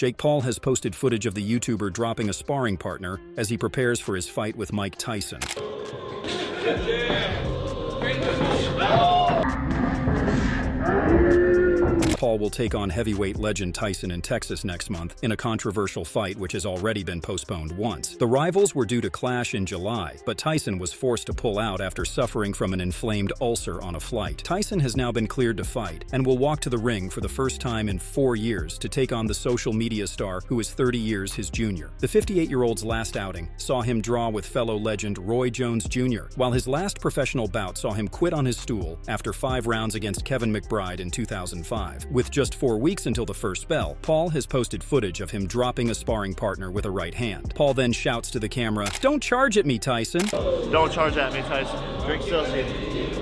Jake Paul has posted footage of the YouTuber dropping a sparring partner as he prepares for his fight with Mike Tyson. Paul will take on heavyweight legend Tyson in Texas next month in a controversial fight which has already been postponed once. The rivals were due to clash in July, but Tyson was forced to pull out after suffering from an inflamed ulcer on a flight. Tyson has now been cleared to fight and will walk to the ring for the first time in 4 years to take on the social media star who is 30 years his junior. The 58-year-old's last outing saw him draw with fellow legend Roy Jones Jr., while his last professional bout saw him quit on his stool after 5 rounds against Kevin McBride in 2005. With just 4 weeks until the first bell, Paul has posted footage of him dropping a sparring partner with a right hand. Paul then shouts to the camera, "Don't charge at me, Tyson." Don't charge at me, Tyson. Drink Celsius.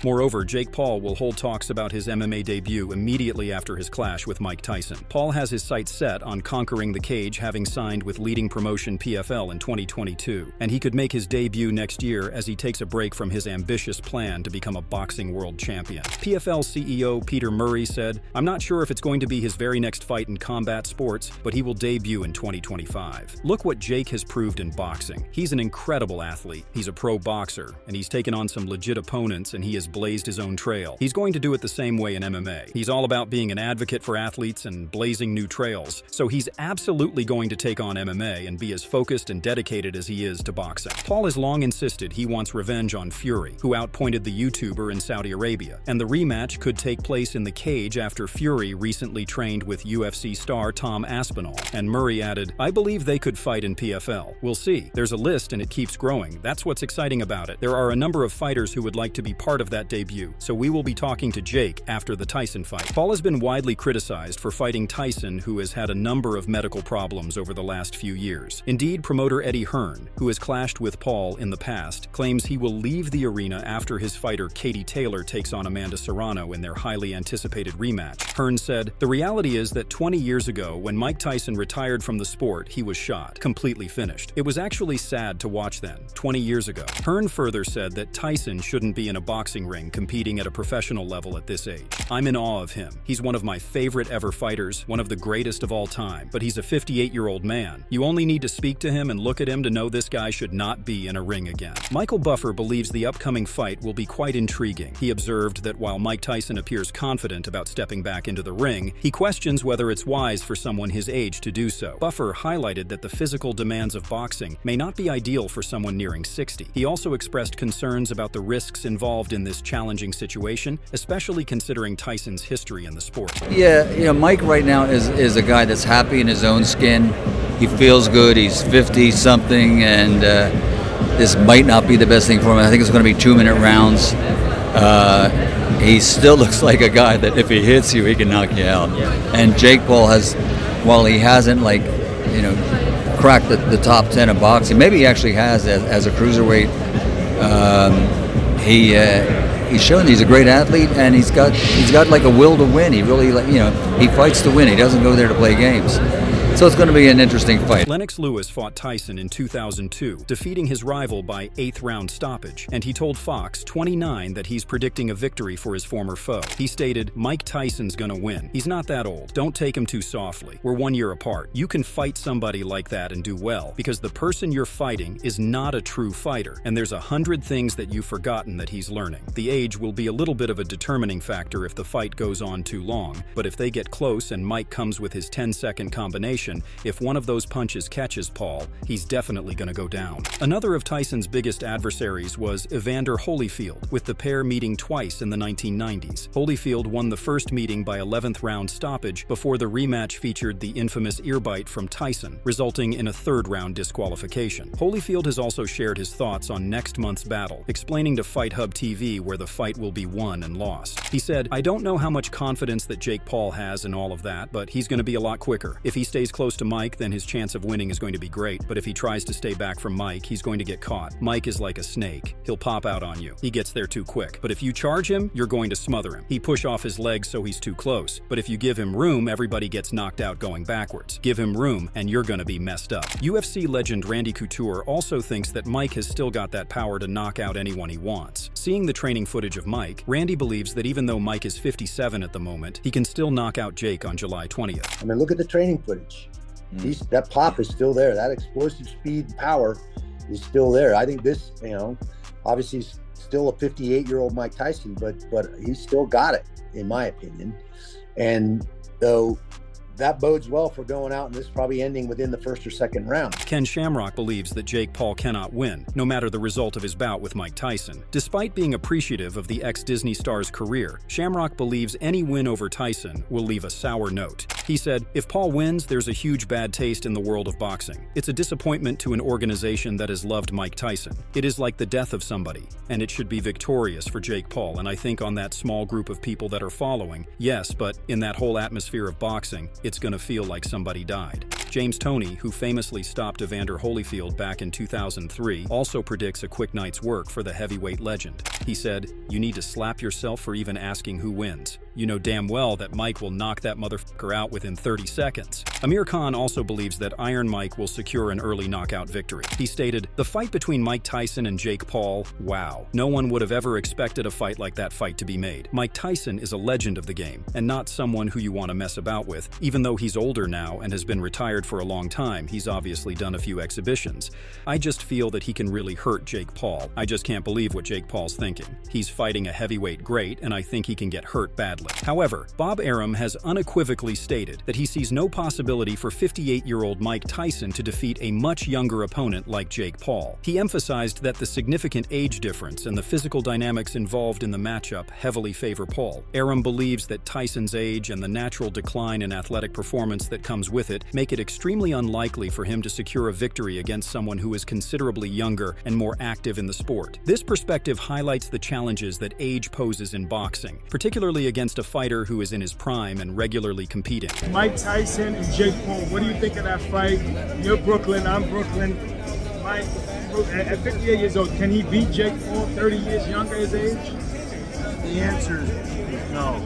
Moreover, Jake Paul will hold talks about his MMA debut immediately after his clash with Mike Tyson. Paul has his sights set on conquering the cage, having signed with leading promotion PFL in 2022, and he could make his debut next year as he takes a break from his ambitious plan to become a boxing world champion. PFL CEO Peter Murray said, "I'm not sure if it's going to be his very next fight in combat sports, but he will debut in 2025. Look what Jake has proved in boxing. He's an incredible athlete, he's a pro boxer, and he's taken on some legit opponents and he has blazed his own trail. He's going to do it the same way in MMA. He's all about being an advocate for athletes and blazing new trails, so he's absolutely going to take on MMA and be as focused and dedicated as he is to boxing." Paul has long insisted he wants revenge on Fury, who outpointed the YouTuber in Saudi Arabia, and the rematch could take place in the cage after Fury recently trained with UFC star Tom Aspinall. And Murray added, "I believe they could fight in PFL. We'll see. There's a list and it keeps growing. That's what's exciting about it. There are a number of fighters who would like to be part of that debut, so we will be talking to Jake after the Tyson fight." Paul has been widely criticized for fighting Tyson, who has had a number of medical problems over the last few years. Indeed, promoter Eddie Hearn, who has clashed with Paul in the past, claims he will leave the arena after his fighter Katie Taylor takes on Amanda Serrano in their highly anticipated rematch. Hearn said, "The reality is that 20 years ago, when Mike Tyson retired from the sport, he was shot, completely finished. It was actually sad to watch then, 20 years ago." Hearn further said that Tyson shouldn't be in a boxing ring competing at a professional level at this age. "I'm in awe of him. He's one of my favorite ever fighters, one of the greatest of all time, but he's a 58-year-old man. You only need to speak to him and look at him to know this guy should not be in a ring again." Michael Buffer believes the upcoming fight will be quite intriguing. He observed that while Mike Tyson appears confident about stepping back into the ring, he questions whether it's wise for someone his age to do so. Buffer highlighted that the physical demands of boxing may not be ideal for someone nearing 60. He also expressed concerns about the risks involved in this challenging situation, especially considering Tyson's history in the sport. Yeah, Mike right now is a guy that's happy in his own skin. He feels good. He's 50-something, and this might not be the best thing for him. I think it's going to be 2-minute rounds. He still looks like a guy that if he hits you, he can knock you out. And Jake Paul has, while he hasn't cracked the top 10 of boxing, maybe he actually has as a cruiserweight. He's shown he's a great athlete, and he's got like a will to win. He really he fights to win. He doesn't go there to play games. So it's going to be an interesting fight. Lennox Lewis fought Tyson in 2002, defeating his rival by 8th-round stoppage, and he told Fox 29 that he's predicting a victory for his former foe. He stated, "Mike Tyson's gonna win. He's not that old. Don't take him too softly. We're 1 year apart. You can fight somebody like that and do well, because the person you're fighting is not a true fighter, and there's 100 things that you've forgotten that he's learning. The age will be a little bit of a determining factor if the fight goes on too long, but if they get close and Mike comes with his 10-second combination, if one of those punches catches Paul, he's definitely going to go down." Another of Tyson's biggest adversaries was Evander Holyfield, with the pair meeting twice in the 1990s. Holyfield won the first meeting by 11th round stoppage before the rematch featured the infamous ear bite from Tyson, resulting in a 3rd round disqualification. Holyfield has also shared his thoughts on next month's battle, explaining to Fight Hub TV where the fight will be won and lost. He said, "I don't know how much confidence that Jake Paul has in all of that, but he's going to be a lot quicker. If he stays close to Mike, then his chance of winning is going to be great, but if he tries to stay back from Mike, he's going to get caught. Mike is like a snake. He'll pop out on you. He gets there too quick. But if you charge him, you're going to smother him. He push off his legs so he's too close. But if you give him room, everybody gets knocked out going backwards. Give him room, and you're going to be messed up." UFC legend Randy Couture also thinks that Mike has still got that power to knock out anyone he wants. Seeing the training footage of Mike, Randy believes that even though Mike is 57 at the moment, he can still knock out Jake on July 20th. I mean, look at the training footage. That pop is still there. That explosive speed and power is still there. I think this, obviously he's still a 58-year-old Mike Tyson, but he's still got it, in my opinion. And though that bodes well for going out and this probably ending within the first or second round. Ken Shamrock believes that Jake Paul cannot win, no matter the result of his bout with Mike Tyson. Despite being appreciative of the ex-Disney star's career, Shamrock believes any win over Tyson will leave a sour note. He said, "If Paul wins, there's a huge bad taste in the world of boxing. It's a disappointment to an organization that has loved Mike Tyson. It is like the death of somebody, and it should be victorious for Jake Paul, and I think on that small group of people that are following, yes, but in that whole atmosphere of boxing, it's going to feel like somebody died." James Toney, who famously stopped Evander Holyfield back in 2003, also predicts a quick night's work for the heavyweight legend. He said, "You need to slap yourself for even asking who wins. You know damn well that Mike will knock that motherfucker out within 30 seconds. Amir Khan also believes that Iron Mike will secure an early knockout victory. He stated, "The fight between Mike Tyson and Jake Paul, wow. No one would have ever expected a fight like that fight to be made. Mike Tyson is a legend of the game, and not someone who you want to mess about with. Even though he's older now and has been retired for a long time, he's obviously done a few exhibitions. I just feel that he can really hurt Jake Paul. I just can't believe what Jake Paul's thinking. He's fighting a heavyweight great, and I think he can get hurt badly." However, Bob Arum has unequivocally stated that he sees no possibility for 58-year-old Mike Tyson to defeat a much younger opponent like Jake Paul. He emphasized that the significant age difference and the physical dynamics involved in the matchup heavily favor Paul. Arum believes that Tyson's age and the natural decline in athletic performance that comes with it make it extremely unlikely for him to secure a victory against someone who is considerably younger and more active in the sport. This perspective highlights the challenges that age poses in boxing, particularly against a fighter who is in his prime and regularly competing. Mike Tyson and Jake Paul, what do you think of that fight? You're Brooklyn, I'm Brooklyn. Mike, at 58 years old, can he beat Jake Paul 30 years younger his age? The answer is no.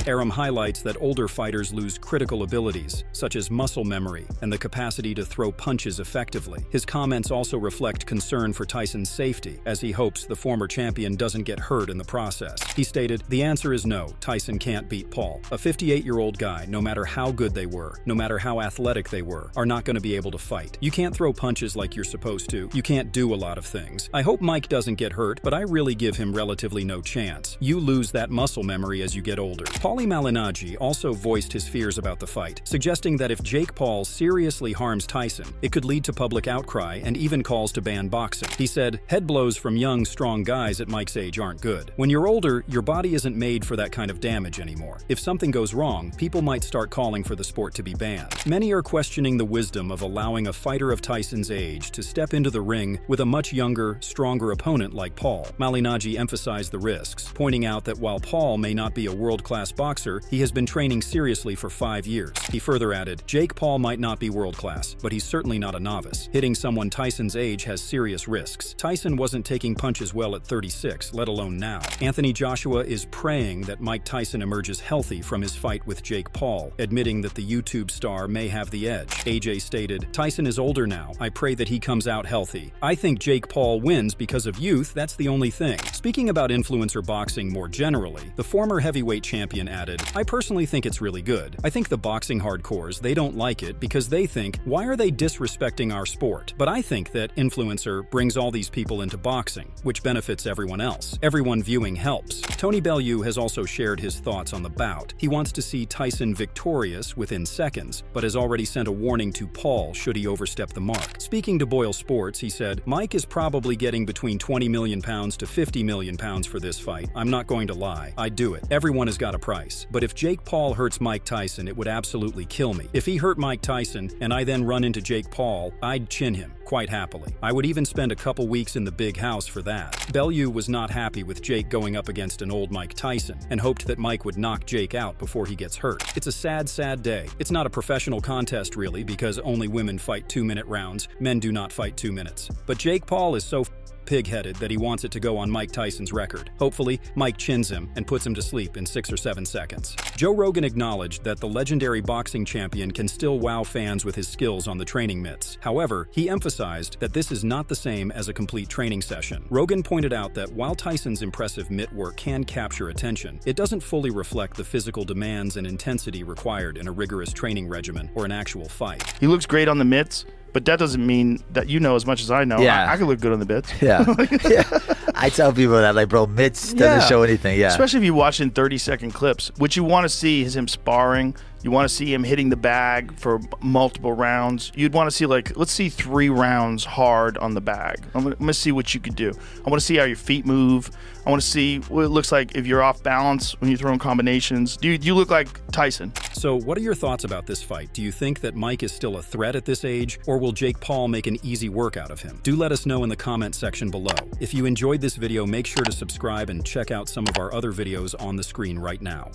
Arum highlights that older fighters lose critical abilities, such as muscle memory and the capacity to throw punches effectively. His comments also reflect concern for Tyson's safety, as he hopes the former champion doesn't get hurt in the process. He stated, "The answer is no, Tyson can't beat Paul. A 58-year-old guy, no matter how good they were, no matter how athletic they were, are not going to be able to fight. You can't throw punches like you're supposed to. You can't do a lot of things. I hope Mike doesn't get hurt, but I really give him relatively no chance. You lose that muscle memory as you get older." Paulie Malignaggi also voiced his fears about the fight, suggesting that if Jake Paul seriously harms Tyson, it could lead to public outcry and even calls to ban boxing. He said, "Head blows from young, strong guys at Mike's age aren't good. When you're older, your body isn't made for that kind of damage anymore. If something goes wrong, people might start calling for the sport to be banned." Many are questioning the wisdom of allowing a fighter of Tyson's age to step into the ring with a much younger, stronger opponent like Paul. Malignaggi emphasized the risks, pointing out that while Paul may not be a world-class boxer, he has been training seriously for 5 years. He further added, "Jake Paul might not be world-class, but he's certainly not a novice. Hitting someone Tyson's age has serious risks. Tyson wasn't taking punches well at 36, let alone now." Anthony Joshua is praying that Mike Tyson emerges healthy from his fight with Jake Paul, admitting that the YouTube star may have the edge. AJ stated, "Tyson is older now. I pray that he comes out healthy. I think Jake Paul wins because of youth, that's the only thing." Speaking about influencer boxing more generally, the former heavyweight champion added, "I personally think it's really good. I think the boxing hardcores, they don't like it because they think, why are they disrespecting our sport? But I think that influencer brings all these people into boxing, which benefits everyone else. Everyone viewing helps." Tony Bellew has also shared his thoughts on the bout. He wants to see Tyson victorious within seconds, but has already sent a warning to Paul should he overstep the mark. Speaking to Boyle Sports, he said, "Mike is probably getting between 20 million pounds to 50 million pounds for this fight. I'm not going to lie. I'd do it. Everyone has got a price. But if Jake Paul hurts Mike Tyson, it would absolutely kill me. If he hurt Mike Tyson and I then run into Jake Paul, I'd chin him quite happily. I would even spend a couple weeks in the big house for that." Bellew was not happy with Jake going up against an old Mike Tyson and hoped that Mike would knock Jake out before he gets hurt. "It's a sad, sad day. It's not a professional contest really because only women fight 2-minute rounds. Men do not fight 2 minutes. But Jake Paul is so pig-headed that he wants it to go on Mike Tyson's record. Hopefully, Mike chins him and puts him to sleep in 6 or 7 seconds. Joe Rogan acknowledged that the legendary boxing champion can still wow fans with his skills on the training mitts. However, he emphasized emphasized that this is not the same as a complete training session. Rogan pointed out that while Tyson's impressive mitt work can capture attention, it doesn't fully reflect the physical demands and intensity required in a rigorous training regimen or an actual fight. He looks great on the mitts, but that doesn't mean that you know as much as I know. Yeah. I can look good on the mitts. Yeah. Yeah. I tell people that, like, bro, mitts doesn't show anything. Yeah. Especially if you watch in 30-second clips. What you want to see is him sparring. You want to see him hitting the bag for multiple rounds. You'd want to see, like, let's see 3 rounds hard on the bag. I'm going to see what you could do. I want to see how your feet move. I want to see what it looks like if you're off balance when you're throwing combinations. You look like Tyson. So what are your thoughts about this fight? Do you think that Mike is still a threat at this age, or will Jake Paul make an easy work out of him? Do let us know in the comment section below. If you enjoyed this video, make sure to subscribe and check out some of our other videos on the screen right now.